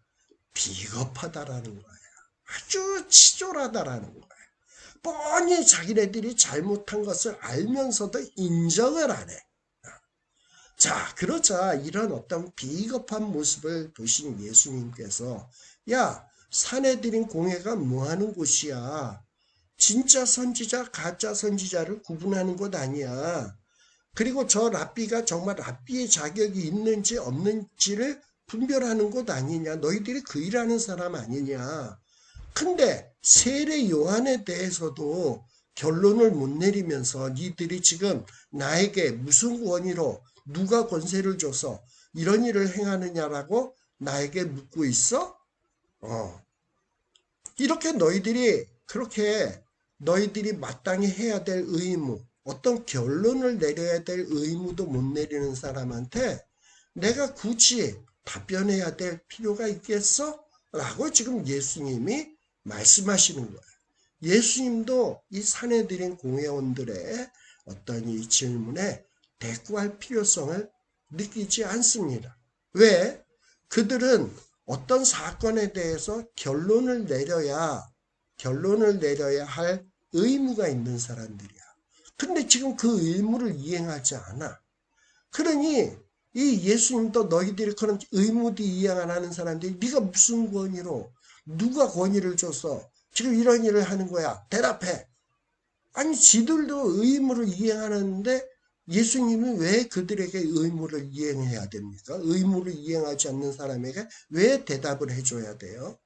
비겁하다라는 거예요. 아주 치졸하다라는 거예요. 뻔히 자기네들이 잘못한 것을 알면서도 인정을 안 해. 자, 그러자 이런 어떤 비겁한 모습을 보신 예수님께서 야, 사내들인 공회가 뭐하는 곳이야? 진짜 선지자, 가짜 선지자를 구분하는 곳 아니야. 그리고 저 랍비가 정말 랍비의 자격이 있는지 없는지를 분별하는 곳 아니냐. 너희들이 그 일하는 사람 아니냐. 근데 세례 요한에 대해서도 결론을 못 내리면서 니들이 지금 나에게 무슨 권위로 누가 권세를 줘서 이런 일을 행하느냐라고 나에게 묻고 있어? 이렇게 그렇게 너희들이 마땅히 해야 될 의무, 어떤 결론을 내려야 될 의무도 못 내리는 사람한테 내가 굳이 답변해야 될 필요가 있겠어? 라고 지금 예수님이 말씀하시는 거예요. 예수님도 이 사내들인 공회원들의 어떤 이 질문에 대꾸할 필요성을 느끼지 않습니다. 왜? 그들은 어떤 사건에 대해서 결론을 내려야 할 의무가 있는 사람들이야. 근데 지금 그 의무를 이행하지 않아. 그러니 이 예수님도 너희들이 그런 의무도 이행 안 하는 사람들이 네가 무슨 권위로 누가 권위를 줘서 지금 이런 일을 하는 거야. 대답해. 아니 지들도 의무를 이행하는데 예수님이 왜 그들에게 의무를 이행해야 됩니까? 의무를 이행하지 않는 사람에게 왜 대답을 해줘야 돼요?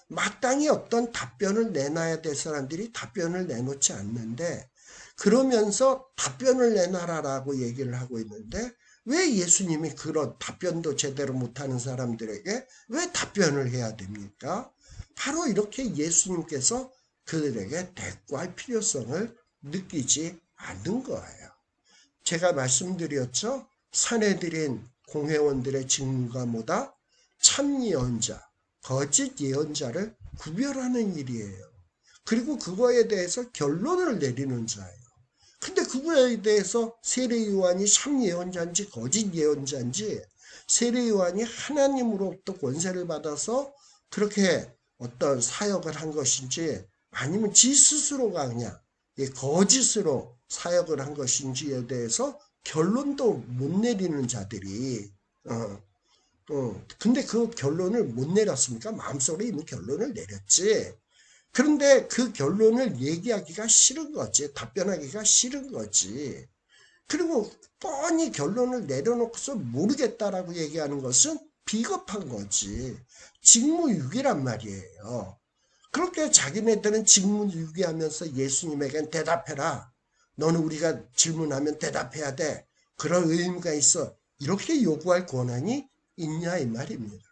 마땅히 어떤 답변을 내놔야 될 사람들이 답변을 내놓지 않는데 그러면서 답변을 내놔라라고 얘기를 하고 있는데 왜 예수님이 그런 답변도 제대로 못하는 사람들에게 왜 답변을 해야 됩니까? 바로 이렇게 예수님께서 그들에게 대꾸할 필요성을 느끼지 않는 거예요. 제가 말씀드렸죠. 사내들인 공회원들의 직무가 뭐다? 참 예언자, 거짓 예언자를 구별하는 일이에요. 그리고 그거에 대해서 결론을 내리는 자예요. 근데 그거에 대해서 세례 요한이 참 예언자인지 거짓 예언자인지 세례 요한이 하나님으로부터 권세를 받아서 그렇게 어떤 사역을 한 것인지 아니면 지 스스로가 그냥 거짓으로 사역을 한 것인지에 대해서 결론도 못 내리는 자들이 근데 그 결론을 못 내렸습니까? 마음속으로 이미 결론을 내렸지. 그런데 그 결론을 얘기하기가 싫은 거지. 답변하기가 싫은 거지. 그리고 뻔히 결론을 내려놓고서 모르겠다라고 얘기하는 것은 비겁한 거지. 직무유기란 말이에요. 그렇게 자기네들은 직무유기하면서 예수님에겐 대답해라. 너는 우리가 질문하면 대답해야 돼. 그런 의무가 있어. 이렇게 요구할 권한이 있냐 이 말입니다.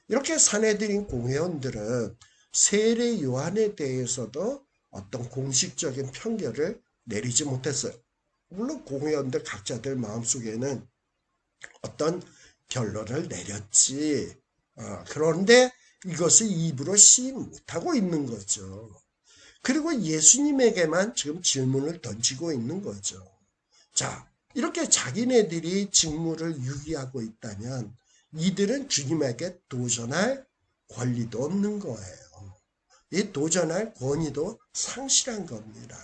이렇게 사내들인 공회원들은 세례 요한에 대해서도 어떤 공식적인 편결을 내리지 못했어요. 물론 공회원들 각자들 마음속에는 어떤 결론을 내렸지. 그런데 이것을 입으로 시인 못하고 있는 거죠. 그리고 예수님에게만 지금 질문을 던지고 있는 거죠. 자, 이렇게 자기네들이 직무를 유기하고 있다면 이들은 주님에게 도전할 권리도 없는 거예요. 이 도전할 권위도 상실한 겁니다.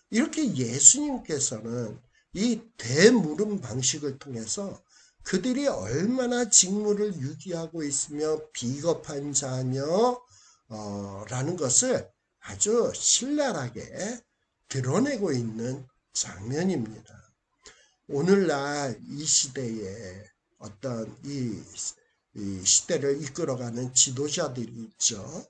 이렇게 예수님께서는 이 대물음 방식을 통해서 그들이 얼마나 직무를 유기하고 있으며 비겁한 자며 라는 것을 아주 신랄하게 드러내고 있는 장면입니다. 오늘날 이 시대에 어떤 이 시대를 이끌어가는 지도자들이 있죠.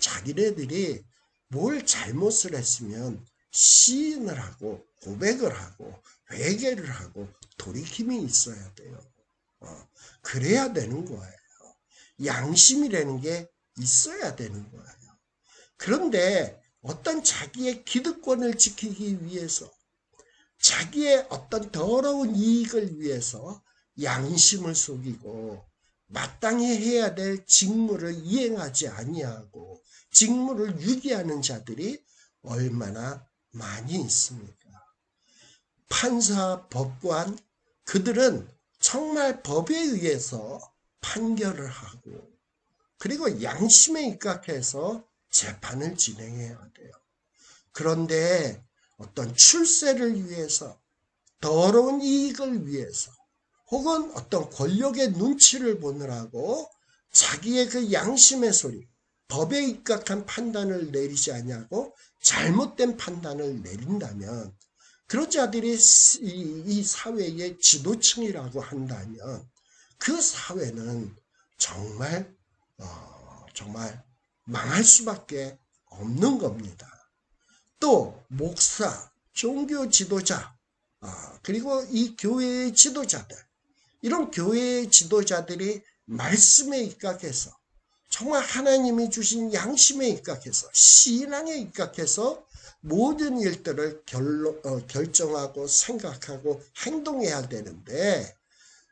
자기네들이 뭘 잘못을 했으면 시인을 하고 고백을 하고 회개를 하고 돌이킴이 있어야 돼요. 그래야 되는 거예요. 양심이라는 게 있어야 되는 거예요. 그런데 어떤 자기의 기득권을 지키기 위해서 자기의 어떤 더러운 이익을 위해서 양심을 속이고 마땅히 해야 될 직무를 이행하지 아니하고 직무를 유기하는 자들이 얼마나 많이 있습니까? 판사, 법관, 그들은 정말 법에 의해서 판결을 하고 그리고 양심에 입각해서 재판을 진행해야 돼요. 그런데 어떤 출세를 위해서 더러운 이익을 위해서 혹은 어떤 권력의 눈치를 보느라고 자기의 그 양심의 소리, 법에 입각한 판단을 내리지 않냐고 잘못된 판단을 내린다면 그런 자들이 이 사회의 지도층이라고 한다면 그 사회는 정말 망할 수밖에 없는 겁니다. 또 목사, 종교 지도자, 그리고 이 교회의 지도자들, 이런 교회의 지도자들이 말씀에 입각해서 정말 하나님이 주신 양심에 입각해서 신앙에 입각해서 모든 일들을 결정하고 생각하고 행동해야 되는데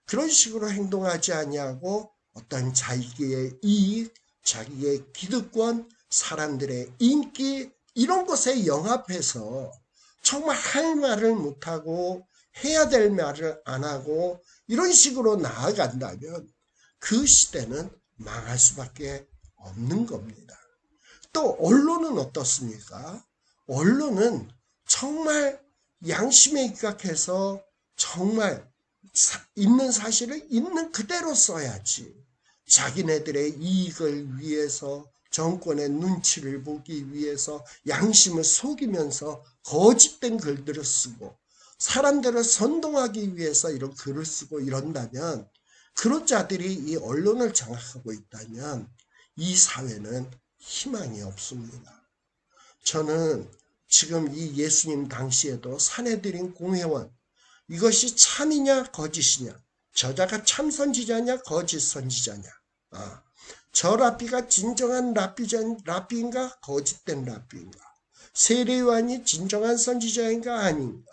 그런 식으로 행동하지 아니하고 어떤 자기의 이익, 자기의 기득권, 사람들의 인기 이런 것에 영합해서 정말 할 말을 못하고 해야 될 말을 안 하고 이런 식으로 나아간다면 그 시대는 망할 수밖에 없는 겁니다. 또 언론은 어떻습니까? 언론은 정말 양심에 입각해서 정말 있는 사실을 있는 그대로 써야지. 자기네들의 이익을 위해서 정권의 눈치를 보기 위해서 양심을 속이면서 거짓된 글들을 쓰고 사람들을 선동하기 위해서 이런 글을 쓰고 이런다면 그런 자들이 이 언론을 장악하고 있다면 이 사회는 희망이 없습니다. 저는 지금 이 예수님 당시에도 사내들인 공회원 이것이 참이냐 거짓이냐 저자가 참 선지자냐 거짓 선지자냐 저 랍비가 진정한 랍비인가 거짓된 랍비인가 세례요한이 진정한 선지자인가 아닌가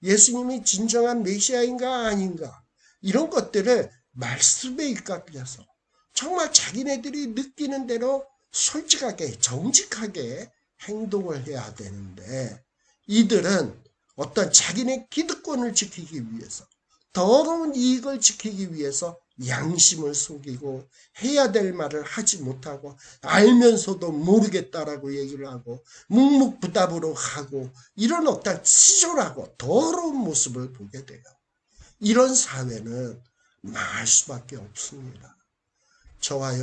예수님이 진정한 메시아인가 아닌가 이런 것들을 말씀에 입각해서 정말 자기네들이 느끼는 대로 솔직하게 정직하게 행동을 해야 되는데 이들은 어떤 자기네 기득권을 지키기 위해서 더러운 이익을 지키기 위해서 양심을 속이고 해야 될 말을 하지 못하고 알면서도 모르겠다라고 얘기를 하고 묵묵부답으로 하고 이런 어떤 치졸하고 더러운 모습을 보게 돼요. 이런 사회는 망할 수밖에 없습니다. 저와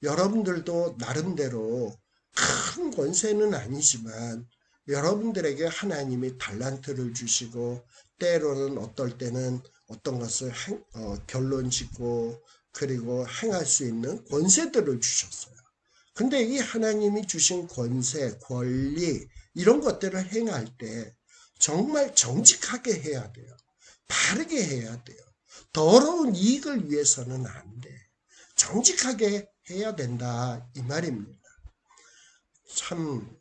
여러분들도 나름대로 큰 권세는 아니지만 여러분들에게 하나님이 달란트를 주시고 때로는 어떨 때는 어떤 것을 결론 짓고 그리고 행할 수 있는 권세들을 주셨어요. 근데 이 하나님이 주신 권세, 권리 이런 것들을 행할 때 정말 정직하게 해야 돼요. 바르게 해야 돼요. 더러운 이익을 위해서는 안 돼. 정직하게 해야 된다 이 말입니다. 참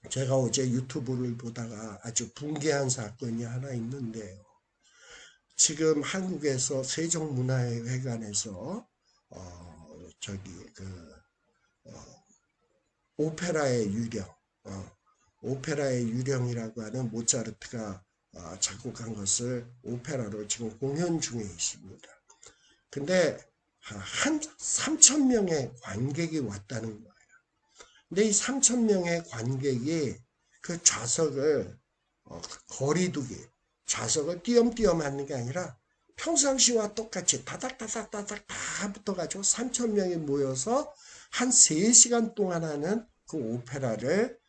제가 어제 유튜브를 보다가 아주 붕괴한 사건이 하나 있는데요. 지금 한국에서 세종문화회관에서 오페라의 유령, 오페라의 유령이라고 하는 모차르트가 작곡한 것을 오페라로 지금 공연 중에 있습니다. 근데 한 3,000명의 관객이 왔다는 거예요. 근데 이 3,000명의 관객이 그 좌석을 거리두기, 좌석을 띄엄띄엄 하는 게 아니라 평상시와 똑같이 다닥다닥다닥 다 붙어가지고 3,000명이 모여서 한 3시간 동안 하는 그 오페라를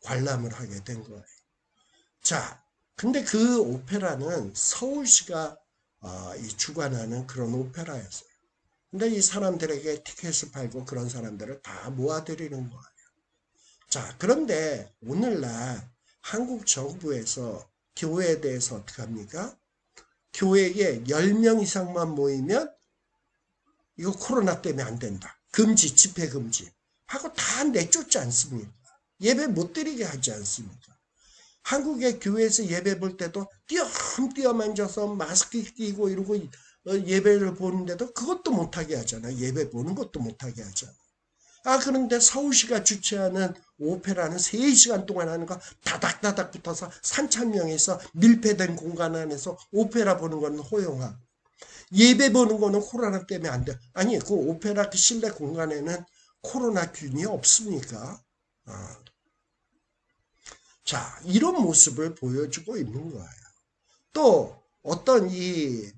관람을 하게 된 거예요. 자, 근데 그 오페라는 서울시가 주관하는 그런 오페라였어요. 근데 이 사람들에게 티켓을 팔고 그런 사람들을 다 모아드리는 거예요. 자, 그런데 오늘날 한국 정부에서 교회에 대해서 어떻게 합니까? 교회에 10명 이상만 모이면 이거 코로나 때문에 안 된다. 금지, 집회 금지. 하고 다 내쫓지 않습니까? 예배 못 드리게 하지 않습니까? 한국의 교회에서 예배 볼 때도 띄엄띄엄 앉아서 마스크 끼고 이러고 예배를 보는데도 그것도 못하게 하잖아. 예배 보는 것도 못하게 하잖아. 그런데 서울시가 주최하는 오페라는 3시간 동안 하는 거 다닥다닥 붙어서 3,000명에서 밀폐된 공간 안에서 오페라 보는 건 허용하고 예배 보는 거는 코로나 때문에 안 돼. 아니, 그 오페라 그 실내 공간에는 코로나균이 없습니까? 자, 이런 모습을 보여주고 있는 거예요. 또 어떤 이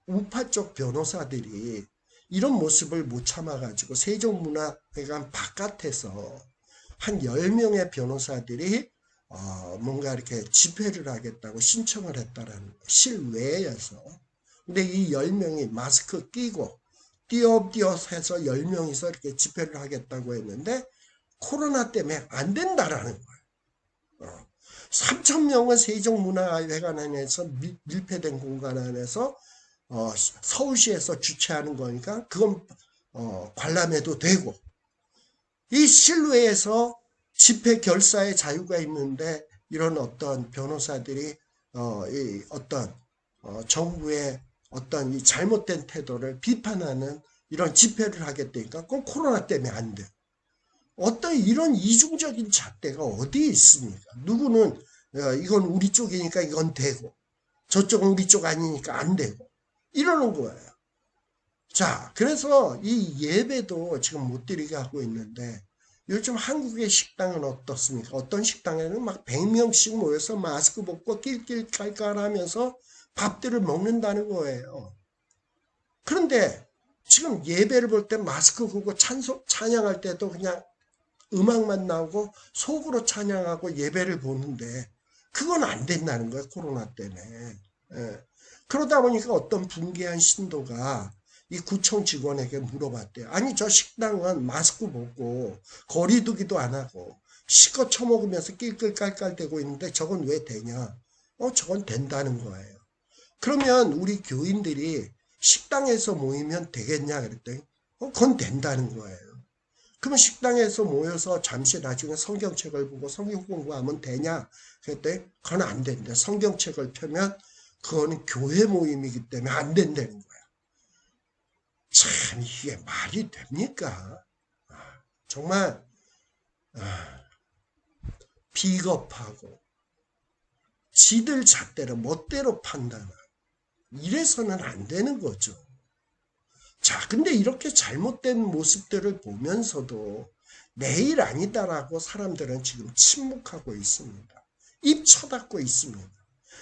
우파 쪽 변호사들이 이런 모습을 못 참아가지고 세종문화회관 바깥에서 한 10명의 변호사들이 뭔가 이렇게 집회를 하겠다고 신청을 했다라는 거예요. 실외에서. 근데 이 10명이 마스크 끼고 띄엄띄엄 해서 10명이서 이렇게 집회를 하겠다고 했는데 코로나 때문에 안 된다라는 거예요. 3,000명은 세종문화회관 안에서 밀폐된 공간 안에서 서울시에서 주최하는 거니까 그건 관람해도 되고 이 실외에서 집회 결사의 자유가 있는데 이런 어떤 변호사들이 어떤 정부의 어떤 이 잘못된 태도를 비판하는 이런 집회를 하겠다니까 그건 코로나 때문에 안 돼. 어떤 이런 이중적인 잣대가 어디에 있습니까? 누구는 이건 우리 쪽이니까 이건 되고 저쪽은 우리 쪽 아니니까 안 되고 이러는 거예요. 자, 그래서 이 예배도 지금 못 드리게 하고 있는데 요즘 한국의 식당은 어떻습니까? 어떤 식당에는 막 100명씩 모여서 마스크 벗고 낄낄깔깔하면서 밥들을 먹는다는 거예요. 그런데 지금 예배를 볼 때 마스크 쓰고 찬양할 때도 그냥 음악만 나오고 속으로 찬양하고 예배를 보는데 그건 안 된다는 거예요. 코로나 때문에. 그러다 보니까 어떤 붕괴한 신도가 이 구청 직원에게 물어봤대요. 아니 저 식당은 마스크 벗고 거리 두기도 안 하고 실컷 처먹으면서 낄낄깔깔대고 있는데 저건 왜 되냐? 저건 된다는 거예요. 그러면 우리 교인들이 식당에서 모이면 되겠냐 그랬더니 그건 된다는 거예요. 그러면 식당에서 모여서 잠시 나중에 성경책을 보고 성경 공부하면 되냐? 그랬더니 그건 안 된다. 성경책을 펴면 그거는 교회 모임이기 때문에 안 된다는 거야. 참 이게 말이 됩니까? 정말 비겁하고 지들 잣대로 멋대로 판단하고 이래서는 안 되는 거죠. 자, 근데 이렇게 잘못된 모습들을 보면서도 내일 아니다라고 사람들은 지금 침묵하고 있습니다. 입 쳐닫고 있습니다.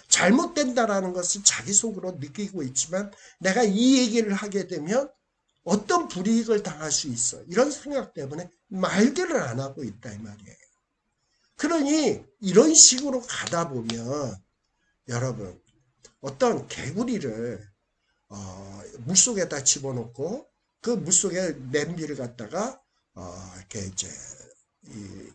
잘못된다라는 것을 자기 속으로 느끼고 있지만 내가 이 얘기를 하게 되면 어떤 불이익을 당할 수 있어. 이런 생각 때문에 말들을 안 하고 있다 이 말이에요. 그러니 이런 식으로 가다 보면 여러분 어떤 개구리를 물속에다 집어넣고 그 물속에 냄비를 갖다가 이렇게 이제 이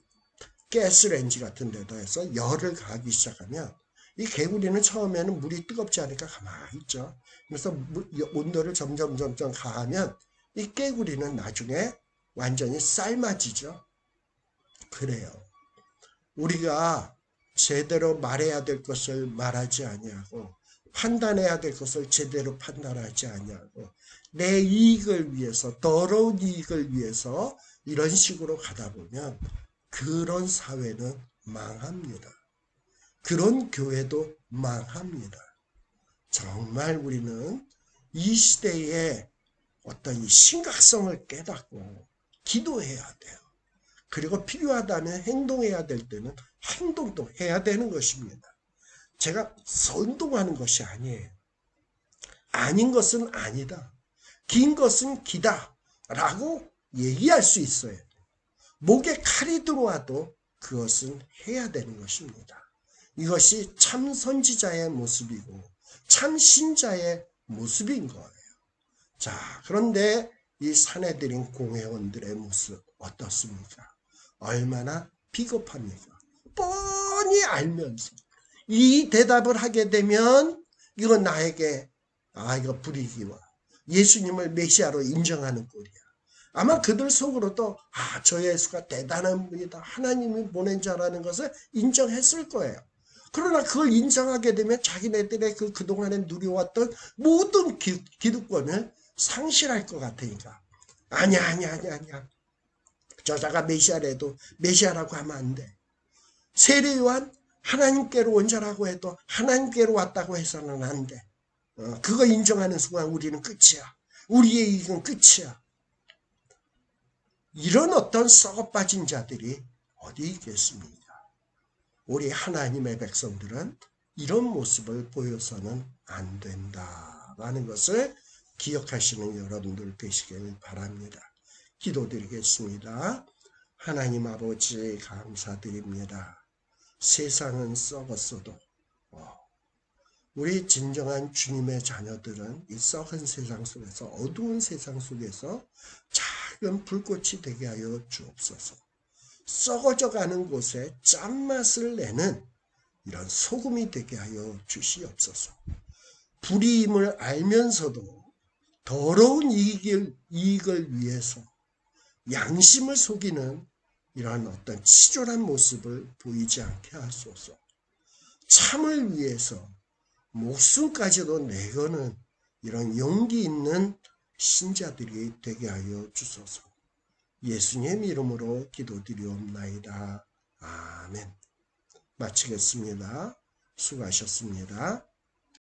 가스레인지 같은 데다 해서 열을 가하기 시작하면 이 개구리는 처음에는 물이 뜨겁지 않으니까 가만히 있죠. 그래서 온도를 점점 가하면 이 개구리는 나중에 완전히 삶아지죠. 그래요. 우리가 제대로 말해야 될 것을 말하지 아니하고 판단해야 될 것을 제대로 판단하지 아니하고 내 이익을 위해서 더러운 이익을 위해서 이런 식으로 가다 보면 그런 사회는 망합니다. 그런 교회도 망합니다. 정말 우리는 이 시대의 어떤 이 심각성을 깨닫고 기도해야 돼요. 그리고 필요하다면 행동해야 될 때는 행동도 해야 되는 것입니다. 제가 선동하는 것이 아니에요. 아닌 것은 아니다. 긴 것은 기다. 라고 얘기할 수 있어요. 목에 칼이 들어와도 그것은 해야 되는 것입니다. 이것이 참 선지자의 모습이고 참 신자의 모습인 거예요. 자, 그런데 이 사내들인 공회원들의 모습 어떻습니까? 얼마나 비겁합니까? 뻔히 알면서 이 대답을 하게 되면 이건 나에게 이거 불이기와 예수님을 메시아로 인정하는 꼴이야. 아마 그들 속으로도 저 예수가 대단한 분이다. 하나님이 보낸 자라는 것을 인정했을 거예요. 그러나 그걸 인정하게 되면 자기네들의 그동안에 누려왔던 모든 기득권을 상실할 것 같으니까 아니야. 저자가 메시아래도 메시아라고 하면 안 돼. 세례 요한 하나님께로 온 자라고 해도 하나님께로 왔다고 해서는 안 돼. 그거 인정하는 순간 우리는 끝이야. 우리의 이익은 끝이야. 이런 어떤 썩어 빠진 자들이 어디 있겠습니까? 우리 하나님의 백성들은 이런 모습을 보여서는 안 된다라는 것을 기억하시는 여러분들 되시길 바랍니다. 기도드리겠습니다. 하나님 아버지 감사드립니다. 세상은 썩었어도 우리 진정한 주님의 자녀들은 이 썩은 세상 속에서 어두운 세상 속에서 작은 불꽃이 되게 하여 주옵소서. 썩어져가는 곳에 짠맛을 내는 이런 소금이 되게 하여 주시옵소서. 불의임을 알면서도 더러운 이익을 위해서 양심을 속이는 이러한 어떤 치졸한 모습을 보이지 않게 하소서. 참을 위해서 목숨까지도 내거는 이런 용기 있는 신자들이 되게 하여 주소서. 예수님 이름으로 기도드리옵나이다. 아멘. 마치겠습니다. 수고하셨습니다.